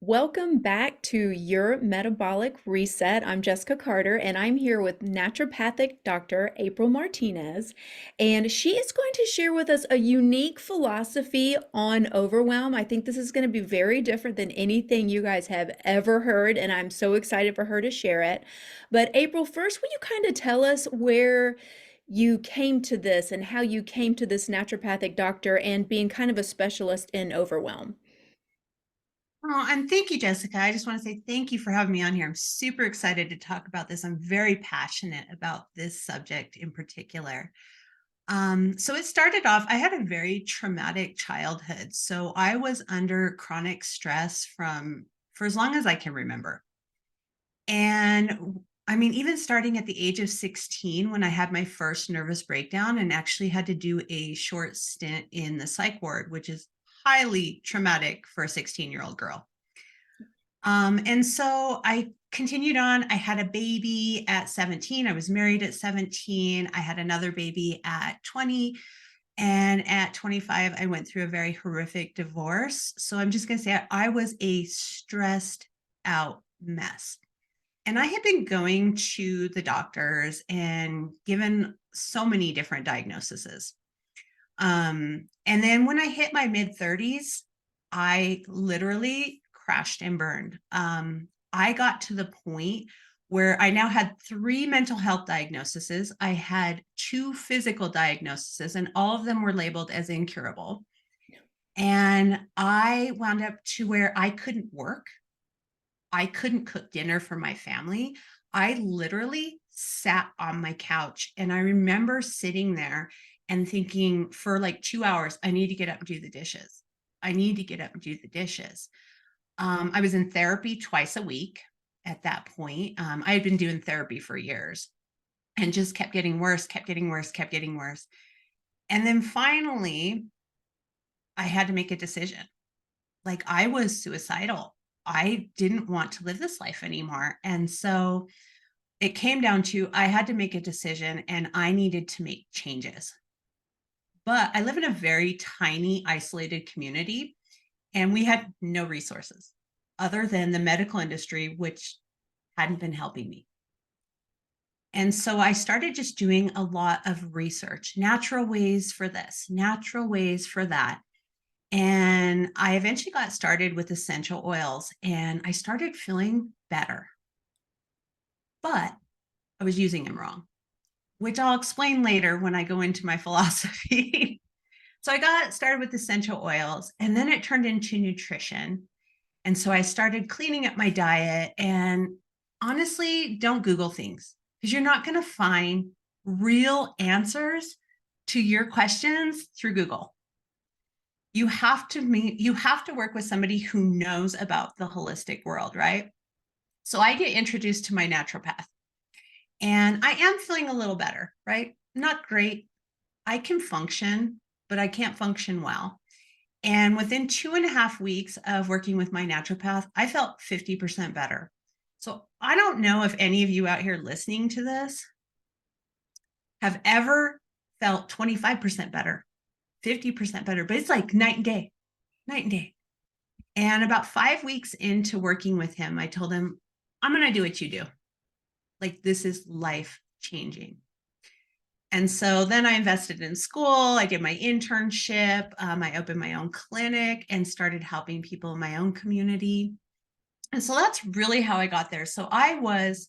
Welcome back to Your Metabolic Reset. I'm Jessica Carter, and I'm here with Naturopathic Doctor April Martinez, and she is going to share with us a unique philosophy on overwhelm. I think this is going to be very different than anything you guys have ever heard, and I'm so excited for her to share it. But April, first, will you kind of tell us where you came to this and how you came to this naturopathic doctor and being kind of a specialist in overwhelm? Oh, and thank you, Jessica. I just want to say thank you for having me on here. I'm super excited to talk about this. I'm very passionate about this subject in particular. So it started off, I had a very traumatic childhood. So I was under chronic stress for as long as I can remember. And I mean, even starting at the age of 16, when I had my first nervous breakdown and actually had to do a short stint in the psych ward, which is highly traumatic for a 16-year-old girl. And so I continued on. I had a baby at 17. I was married at 17. I had another baby at 20. And at 25, I went through a very horrific divorce. So I'm just going to say I was a stressed out mess. And I had been going to the doctors and given so many different diagnoses. And then when I hit my mid 30s, I literally crashed and burned. I got to the point where I now had three mental health diagnoses. I had two physical diagnoses, and all of them were labeled as incurable. And I wound up to where I couldn't work. I couldn't cook dinner for my family. I literally sat on my couch and I remember sitting there and thinking for like 2 hours, I need to get up and do the dishes. I need to get up and do the dishes. I was in therapy twice a week at that point. I had been doing therapy for years and just kept getting worse, kept getting worse, kept getting worse. And then finally, I had to make a decision. Like I was suicidal. I didn't want to live this life anymore. And so it came down to I had to make a decision and I needed to make changes. But I live in a very tiny, isolated community, and we had no resources other than the medical industry, which hadn't been helping me. And so I started just doing a lot of research, natural ways for this, natural ways for that. And I eventually got started with essential oils and I started feeling better, but I was using them wrong, which I'll explain later when I go into my philosophy. So I got started with essential oils and then it turned into nutrition. And so I started cleaning up my diet. And honestly, don't Google things because you're not going to find real answers to your questions through Google. You have to work with somebody who knows about the holistic world, right? So I get introduced to my naturopath and I am feeling a little better, right? Not great. I can function, but I can't function well. And within 2.5 weeks of working with my naturopath, I felt 50% better. So I don't know if any of you out here listening to this have ever felt 25% better, 50% better, but it's like night and day, night and day. And about 5 weeks into working with him, I told him, I'm going to do what you do. Like, this is life changing. And so then I invested in school. I did my internship. I opened my own clinic and started helping people in my own community. And so that's really how I got there. So I was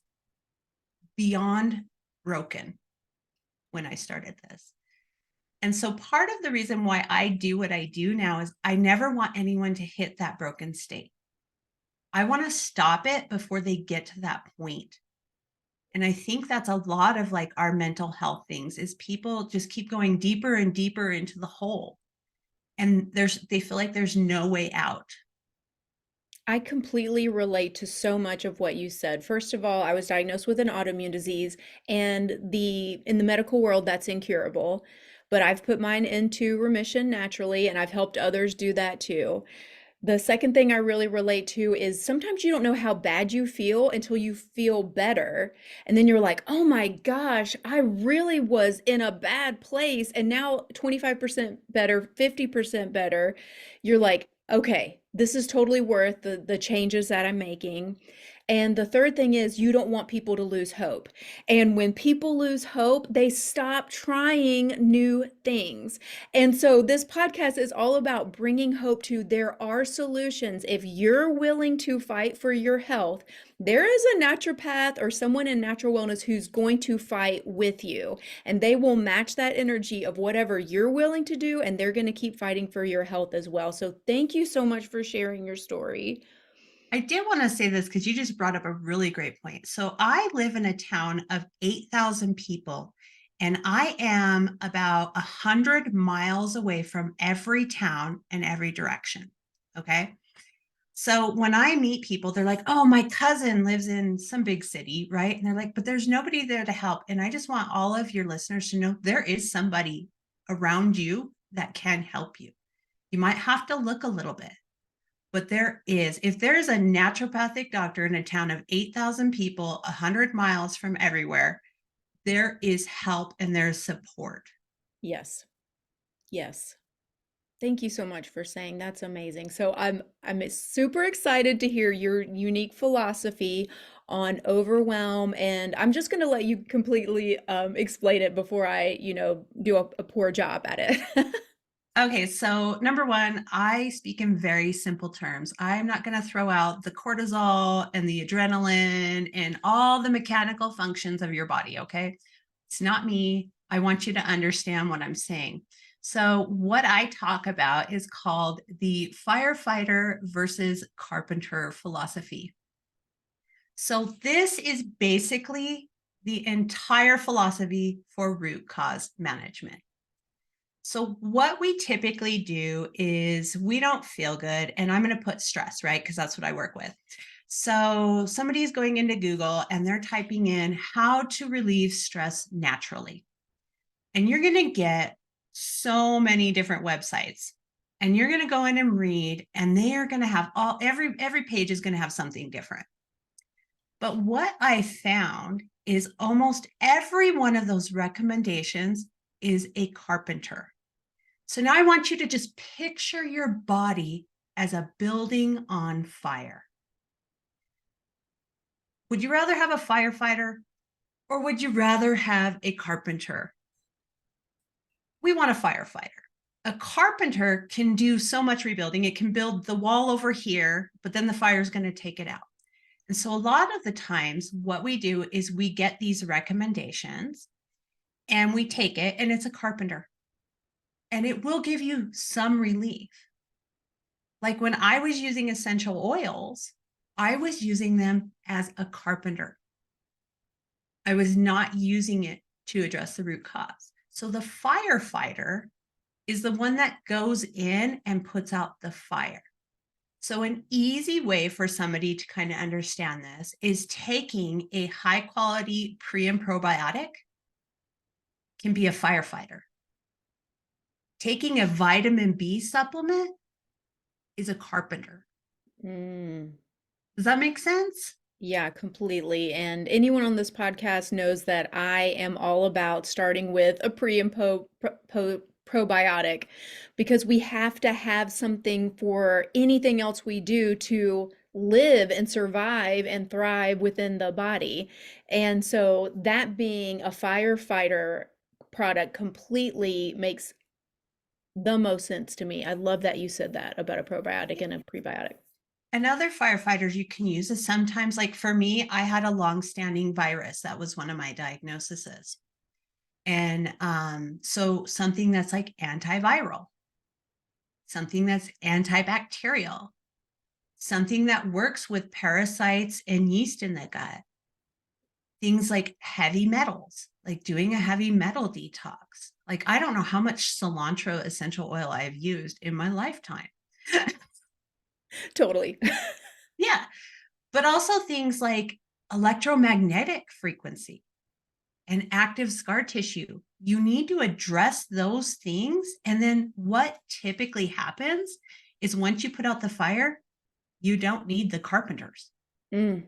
beyond broken when I started this. And so part of the reason why I do what I do now is I never want anyone to hit that broken state. I want to stop it before they get to that point. And I think that's a lot of like our mental health things is people just keep going deeper and deeper into the hole. And they feel like there's no way out. I completely relate to so much of what you said. First of all, I was diagnosed with an autoimmune disease and the in the medical world that's incurable, but I've put mine into remission naturally and I've helped others do that too. The second thing I really relate to is sometimes you don't know how bad you feel until you feel better. And then you're like, oh my gosh, I really was in a bad place. And now 25% better, 50% better. You're like, okay, this is totally worth the changes that I'm making. And the third thing is you don't want people to lose hope. And when people lose hope, they stop trying new things. And so this podcast is all about bringing hope to there are solutions. If you're willing to fight for your health, there is a naturopath or someone in natural wellness who's going to fight with you, and they will match that energy of whatever you're willing to do, and they're going to keep fighting for your health as well. So thank you so much for sharing your story. I did want to say this because you just brought up a really great point. So I live in a town of 8,000 people, and I am about 100 miles away from every town and every direction. Okay. So when I meet people, they're like, oh, my cousin lives in some big city, right? And they're like, but there's nobody there to help. And I just want all of your listeners to know there is somebody around you that can help you. You might have to look a little bit, but there is. If there's a naturopathic doctor in a town of 8,000 people, 100 miles from everywhere, there is help and there's support. Yes. Yes. Thank you so much for saying that's amazing. So I'm super excited to hear your unique philosophy on overwhelm, and I'm just going to let you completely explain it before I, do a poor job at it. Okay, so number one, I speak in very simple terms. I'm not going to throw out the cortisol and the adrenaline and all the mechanical functions of your body. Okay, it's not me. I want you to understand what I'm saying. So, what I talk about is called the firefighter versus carpenter philosophy. So, this is basically the entire philosophy for root cause management. So, what we typically do is we don't feel good, and I'm going to put stress, right? Because that's what I work with. So, somebody's going into Google and they're typing in how to relieve stress naturally. And you're going to get so many different websites. And you're going to go in and read, and they are going to have every page is going to have something different. But what I found is almost every one of those recommendations is a carpenter. So now I want you to just picture your body as a building on fire. Would you rather have a firefighter or would you rather have a carpenter? We want a firefighter. A carpenter can do so much rebuilding. It can build the wall over here, but then the fire is going to take it out. And so a lot of the times what we do is we get these recommendations and we take it, and it's a carpenter. And it will give you some relief. Like when I was using essential oils, I was using them as a carpenter. I was not using it to address the root cause. So the firefighter is the one that goes in and puts out the fire. So an easy way for somebody to kind of understand this is taking a high quality pre and probiotic can be a firefighter. Taking a vitamin B supplement is a carpenter. Mm. Does that make sense? Yeah, completely. And anyone on this podcast knows that I am all about starting with a pre and probiotic, because we have to have something for anything else we do to live and survive and thrive within the body. And so that being a firefighter product completely makes the most sense to me. I love that you said that about a probiotic and a prebiotic. And other firefighters you can use is sometimes, like for me, I had a long-standing virus. That was one of my diagnoses. And so something that's like antiviral, something that's antibacterial, something that works with parasites and yeast in the gut, things like heavy metals, like doing a heavy metal detox. Like, I don't know how much cilantro essential oil I have used in my lifetime. Totally. Yeah. But also things like electromagnetic frequency and active scar tissue. You need to address those things. And then what typically happens is once you put out the fire, you don't need the carpenters. Mm,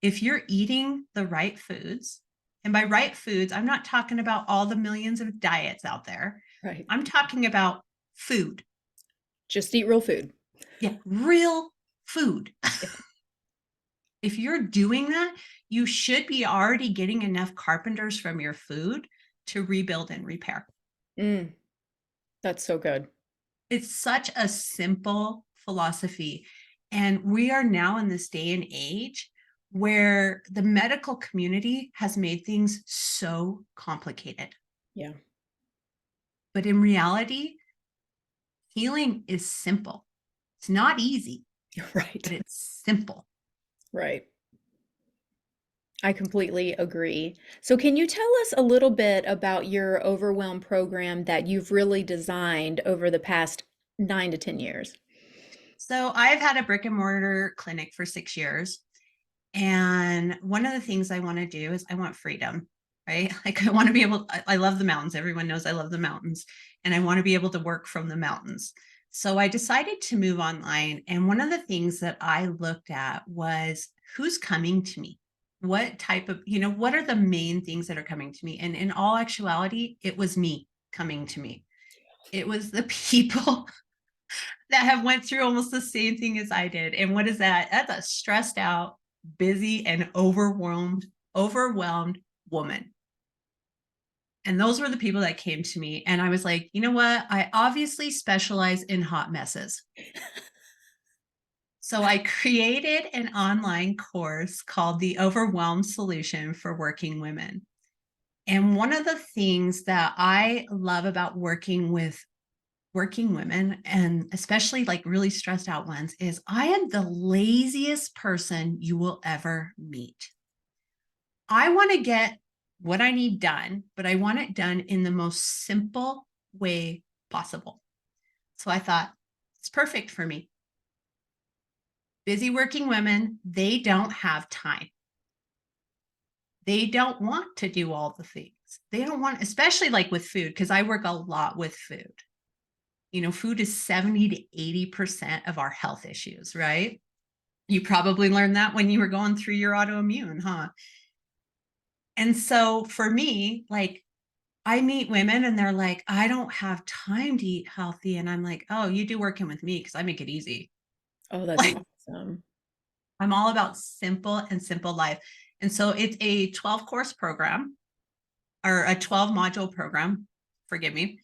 If you're eating the right foods, and by right foods, I'm not talking about all the millions of diets out there. right. I'm talking about food. Just eat real food. Yeah, real food. Yeah. If you're doing that, you should be already getting enough carpenters from your food to rebuild and repair. Mm, that's so good. It's such a simple philosophy. And we are now in this day and age where the medical community has made things so complicated. Yeah. But in reality, healing is simple. It's not easy, Right. but it's simple. Right. I completely agree. So, can you tell us a little bit about your overwhelm program that you've really designed over the past 9 to 10 years? So I've had a brick and mortar clinic for 6 years. And one of the things I want to do is I want freedom, right? Like I want to be able, I love the mountains. Everyone knows I love the mountains and I want to be able to work from the mountains. So I decided to move online. And one of the things that I looked at was who's coming to me? What type of, what are the main things that are coming to me? And in all actuality, it was me coming to me. It was the people that have went through almost the same thing as I did. And what is that? That's a stressed out, busy, and overwhelmed woman. And those were the people that came to me. And I was like, you know what? I obviously specialize in hot messes. So I created an online course called The Overwhelmed Solution for Working Women. And one of the things that I love about working with working women, and especially like really stressed out ones, is I am the laziest person you will ever meet. I want to get what I need done, but I want it done in the most simple way possible. So I thought it's perfect for me. Busy working women, they don't have time. They don't want to do all the things. They don't want, especially like with food, because I work a lot with food. Food is 70 to 80% of our health issues, right? You probably learned that when you were going through your autoimmune, huh? And so for me, like I meet women and they're like, I don't have time to eat healthy. And I'm like, oh, you do working with me because I make it easy. Oh, that's Like awesome. I'm all about simple and simple life. And so it's a 12 course program or a 12 module program, forgive me,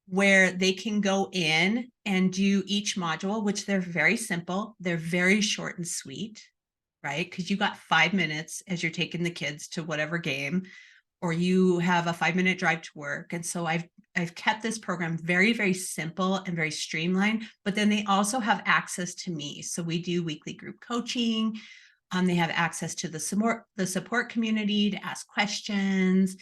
where they can go in and do each module, which they're very simple. They're very short and sweet, right? Because you got 5 minutes as you're taking the kids to whatever game, or you have a 5 minute drive to work. And so I've kept this program very, very simple and very streamlined, but then they also have access to me. So we do weekly group coaching. They have access to the support community to ask questions.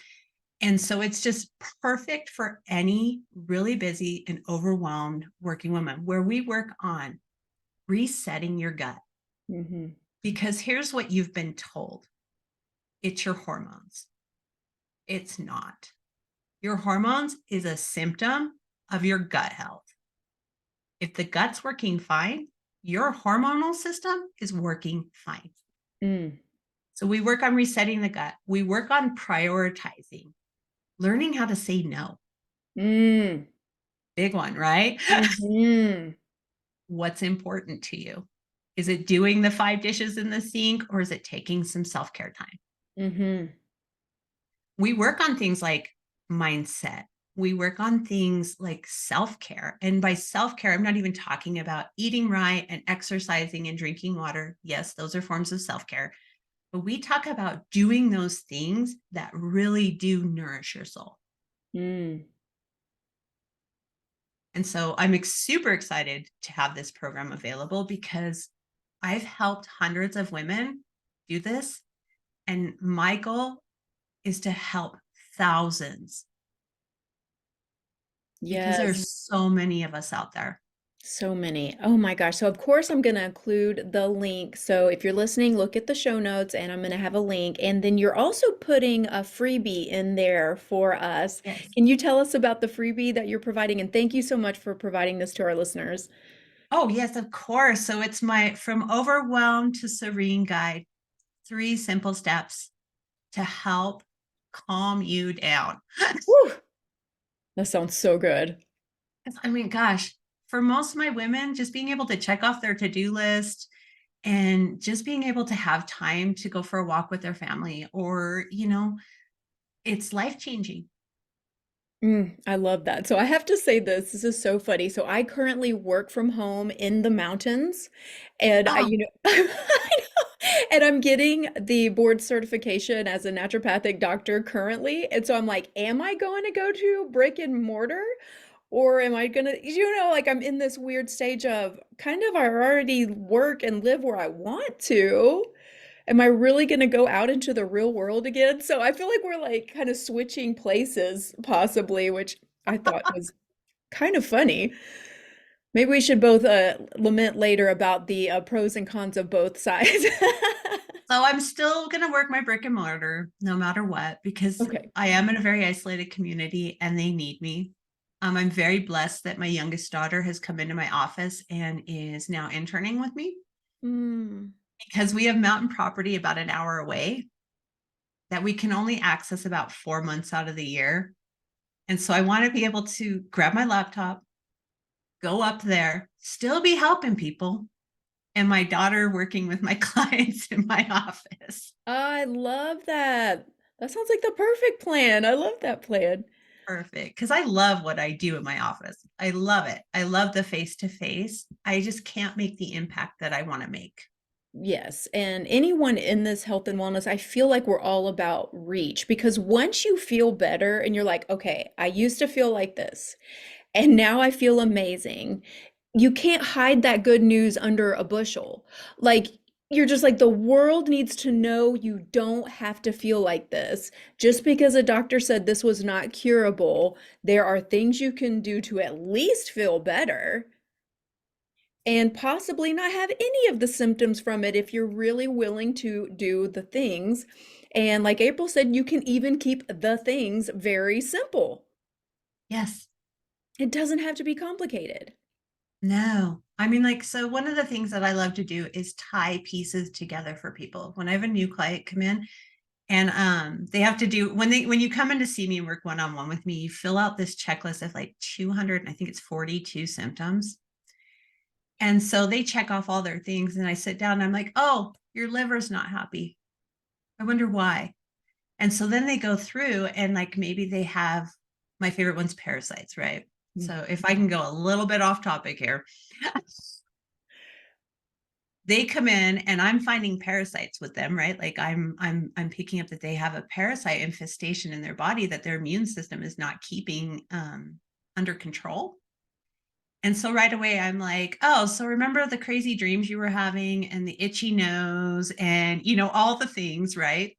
And so it's just perfect for any really busy and overwhelmed working woman where we work on resetting your gut. Hmm. Because here's what you've been told. It's your hormones. It's not. Your hormones is a symptom of your gut health. If the gut's working fine, your hormonal system is working fine. Mm. So we work on resetting the gut. We work on prioritizing, learning how to say no. Mm. Big one, right? Hmm. What's important to you? Is it doing the 5 dishes in the sink or is it taking some self-care time? Hmm. We work on things like mindset. We work on things like self-care. And by self-care, I'm not even talking about eating right and exercising and drinking water. Yes, those are forms of self-care. But we talk about doing those things that really do nourish your soul. Mm. And so I'm super excited to have this program available because I've helped hundreds of women do this. And my goal is to help thousands because Yes. there's so many of us out there. So many. Oh my gosh. So, of course, I'm going to include the link. So, if you're listening, look at the show notes and I'm going to have a link. And then you're also putting a freebie in there for us. Yes. Can you tell us about the freebie that you're providing? And thank you so much for providing this to our listeners. Oh, yes, of course. So it's my From Overwhelmed to Serene guide, 3 simple steps to help calm you down. Whew, that sounds so good. I mean, gosh, for most of my women, just being able to check off their to-do list and just being able to have time to go for a walk with their family or, it's life changing. I love that. So I have to say this. This is so funny. So I currently work from home in the mountains, and Oh, I know, and I'm getting the board certification as a naturopathic doctor currently. And so I'm like, am I going to go to brick and mortar? Or am I gonna, like I'm in this weird stage of kind of I already work and live where I want to. Am I really going to go out into the real world again? So I feel like we're like kind of switching places, possibly, which I thought was kind of funny. Maybe we should both lament later about the pros and cons of both sides. so I'm still going to work my brick and mortar no matter what, because Okay. I am in a very isolated community and they need me. I'm very blessed that my youngest daughter has come into my office and is now interning with me Mm. because we have mountain property about an hour away that we can only access about 4 months out of the year. And so I want to be able to grab my laptop, go up there, still be helping people, and my daughter working with my clients in my office. I love that. That sounds like the perfect plan. I love that plan. Perfect. Because I love what I do in my office. I love it. I love the face to face. I just can't make the impact that I want to make. Yes, and anyone in this health and wellness, I feel like we're all about reach because once you feel better and you're like, okay, I used to feel like this and now I feel amazing, you can't hide that good news under a bushel. Like, you're just like, the world needs to know you don't have to feel like this. Just because a doctor said this was not curable, there are things you can do to at least feel better and possibly not have any of the symptoms from it if you're really willing to do the things. And like April said, you can even keep the things very simple. Yes. It doesn't have to be complicated. No. I mean, like, so one of the things that I love to do is tie pieces together for people. When I have a new client come in, and they have to do when you come in to see me and work one-on-one with me, you fill out this checklist of like 200, I think it's 42 symptoms. And so they check off all their things and I sit down and I'm like, oh, your liver's not happy. I wonder why. And so then they go through and like maybe they have my favorite one's parasites, right? So if I can go a little bit off topic here, they come in and I'm finding parasites with them, right? Like I'm picking up that they have a parasite infestation in their body that their immune system is not keeping under control. And so right away I'm like, oh, so remember the crazy dreams you were having and the itchy nose and all the things, right?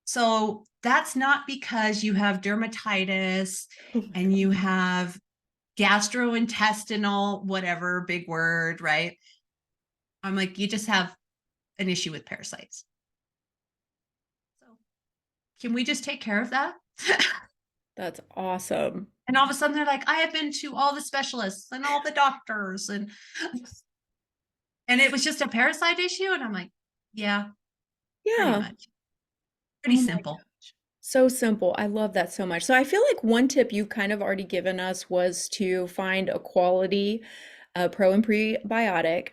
So that's not because you have dermatitis Oh my and you gosh. have gastrointestinal, whatever, big word, right? I'm like, you just have an issue with parasites. So can we just take care of that? That's awesome. And all of a sudden they're like, I have been to all the specialists and all the doctors and it was just a parasite issue. And I'm like, yeah, pretty Yeah. much. Pretty Oh my simple. gosh. So simple. I love that so much. So I feel like one tip you've kind of already given us was to find a quality pro and prebiotic.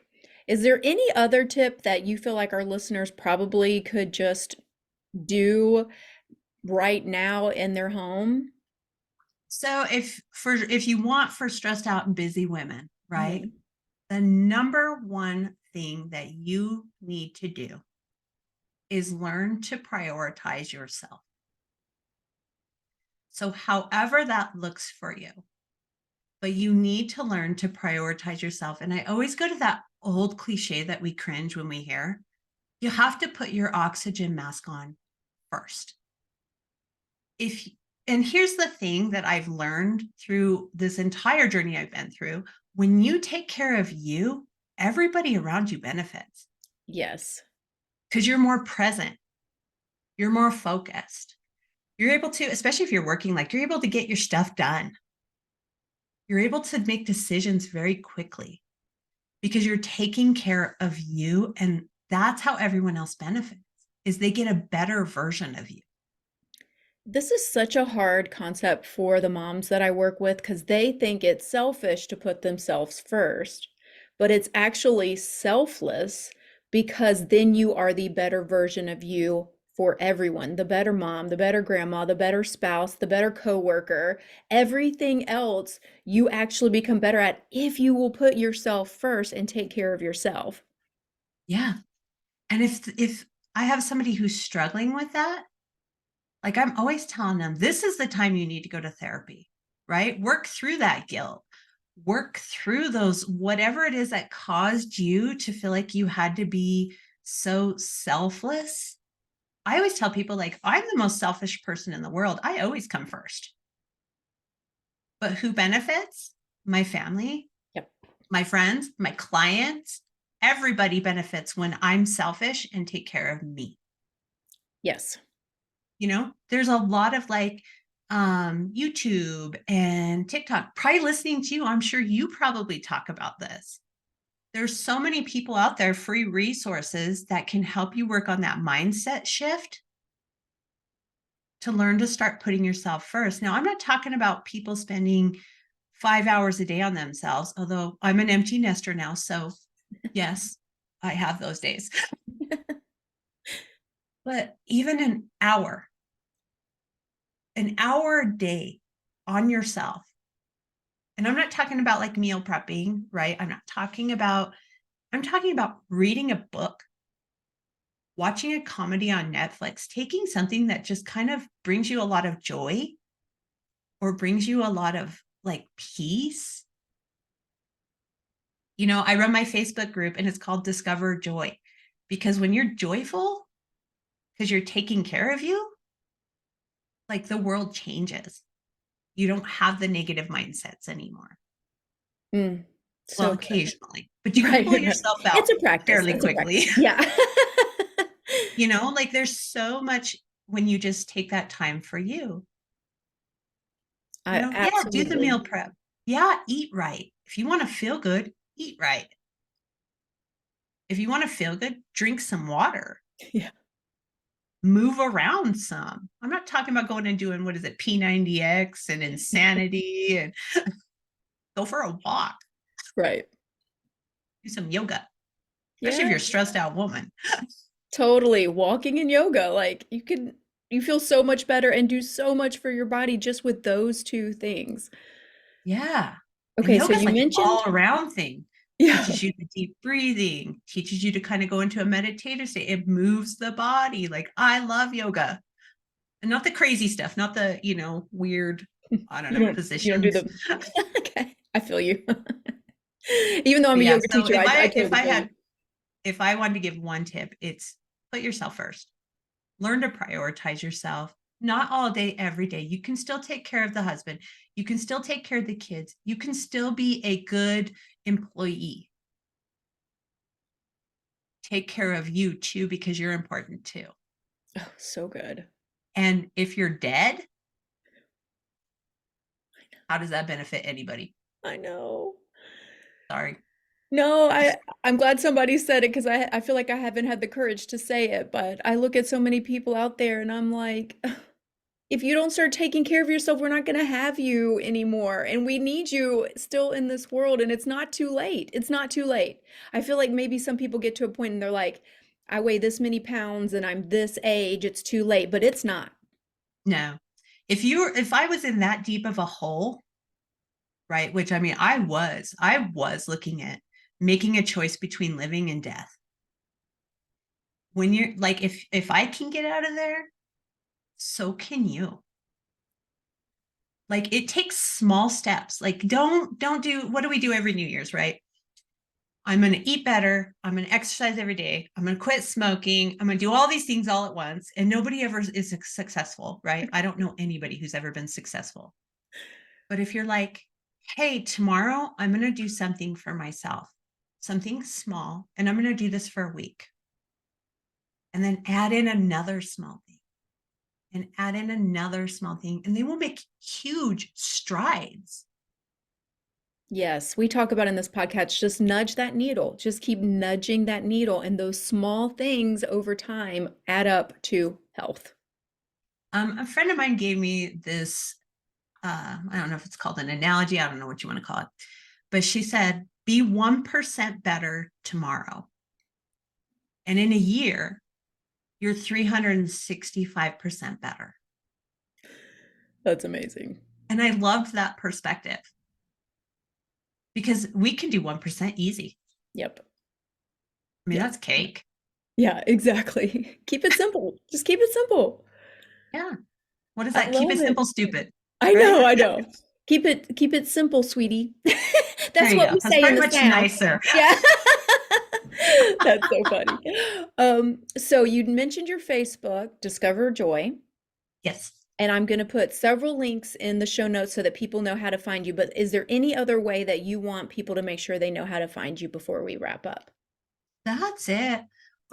Is there any other tip that you feel like our listeners probably could just do right now in their home? So if you want for stressed out and busy women, right? Mhm. The number one thing that you need to do is learn to prioritize yourself. So however that looks for you, but you need to learn to prioritize yourself. And I always go to that old cliche that we cringe when we hear. You have to put your oxygen mask on first. If and here's the thing that I've learned through this entire journey I've been through, when you take care of you, everybody around you benefits Yes. because you're more present, you're more focused. You're able to, especially if you're working, like you're able to get your stuff done. You're able to make decisions very quickly because you're taking care of you and that's how everyone else benefits is they get a better version of you. This is such a hard concept for the moms that I work with because they think it's selfish to put themselves first, but it's actually selfless because then you are the better version of you for everyone, the better mom, the better grandma, the better spouse, the better coworker, everything else you actually become better at if you will put yourself first and take care of yourself. Yeah. And if I have somebody who's struggling with that, like I'm always telling them, this is the time you need to go to therapy, right? Work through that guilt. Work through those, whatever it is that caused you to feel like you had to be so selfless. I always tell people, like, I'm the most selfish person in the world. I always come first. But who benefits? My family, Yep. my friends, my clients. Everybody benefits when I'm selfish and take care of me. Yes. There's a lot of like YouTube and TikTok, probably listening to you. I'm sure you probably talk about this. There's so many people out there, free resources that can help you work on that mindset shift to learn to start putting yourself first. Now, I'm not talking about people spending 5 hours a day on themselves, although I'm an empty nester now. So, yes, I have those days. But even an hour a day on yourself. And I'm not talking about like meal prepping, right? I'm talking about reading a book, watching a comedy on Netflix, taking something that just kind of brings you a lot of joy or brings you a lot of like peace. I run my Facebook group and it's called Discover Joy, because when you're joyful, because you're taking care of you, like the world changes. You don't have the negative mindsets anymore. Mm, Well, so good. occasionally, but you can Right. pull yourself It's out a practice. fairly It's a quickly. practice. Yeah. Like there's so much when you just take that time for you. I Yeah, do the absolutely. meal prep. Yeah, eat right. If you want to feel good, eat right. If you want to feel good, drink some water. Yeah. Move around some. I'm not talking about going and doing, what is it, P90X and insanity, and go for a walk, Right. do some yoga, especially if Yeah. you're a stressed out woman. Totally. Walking and yoga, like you feel so much better and do so much for your body just with those two things. Yeah. And Okay, so yoga is you like an all mentioned, around thing. yeah, Teaches you the deep breathing, teaches you to kind of go into a meditative state. It moves the body. Like I love yoga. And not the crazy stuff, not the, weird, I don't know, you don't do positions. the okay, I feel you. Even though I'm But a yeah, yoga so teacher, I totally feel you. if I wanted to give one tip, it's put yourself first. Learn to prioritize yourself. Not all day, every day. You can still take care of the husband. You can still take care of the kids. You can still be a good employee. Take care of you too, because you're important too. Oh, so good. And if you're dead, how does that benefit anybody? I know. Sorry. No, I'm glad somebody said it because I feel like I haven't had the courage to say it, but I look at so many people out there and I'm like, if you don't start taking care of yourself, we're not going to have you anymore. And we need you still in this world. And it's not too late. It's not too late. I feel like maybe some people get to a point and they're like, I weigh this many pounds and I'm this age. It's too late, but it's not. No. If I was in that deep of a hole, right? Which I mean, I was looking at making a choice between living and death. When you're like, if I can get out of there, so can you. Like it takes small steps. Like don't do, what do we do every New Year's, right? I'm going to eat better. I'm going to exercise every day. I'm going to quit smoking. I'm going to do all these things all at once. And nobody ever is successful, right? I don't know anybody who's ever been successful. But if you're like, hey, tomorrow I'm going to do something for myself, something small, and I'm going to do this for a week. And then add in another small thing and add in another small thing, and they will make huge strides. Yes, we talk about in this podcast, just nudge that needle. Just keep nudging that needle, and those small things over time add up to health. A friend of mine gave me this, I don't know if it's called an analogy. I don't know what you want to call it. But she said, be 1% better tomorrow. And in a year, you're 365% better. That's amazing. And I loved that perspective because we can do 1% easy. Yep. I mean, Yeah. that's cake. Yeah, exactly. Keep it simple. Just keep it simple. Yeah. What is I that? Keep it love it. simple, stupid. I Right? know, I know. Keep it simple, sweetie. There That's you what go. we That's say in probably the much South. nicer. Yeah. That's so funny. So you mentioned your Facebook, Discover Joy, Yes. and I'm going to put several links in the show notes so that people know how to find you. But is there any other way that you want people to make sure they know how to find you before we wrap up? That's it.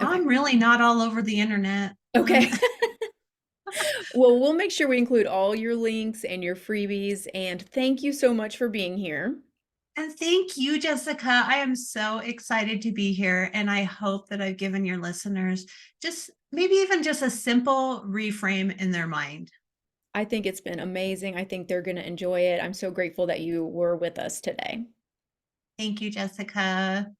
Okay. I'm really not all over the internet. Okay. Well, we'll make sure we include all your links and your freebies. And thank you so much for being here. And thank you, Jessica. I am so excited to be here. And I hope that I've given your listeners just maybe even just a simple reframe in their mind. I think it's been amazing. I think they're going to enjoy it. I'm so grateful that you were with us today. Thank you, Jessica.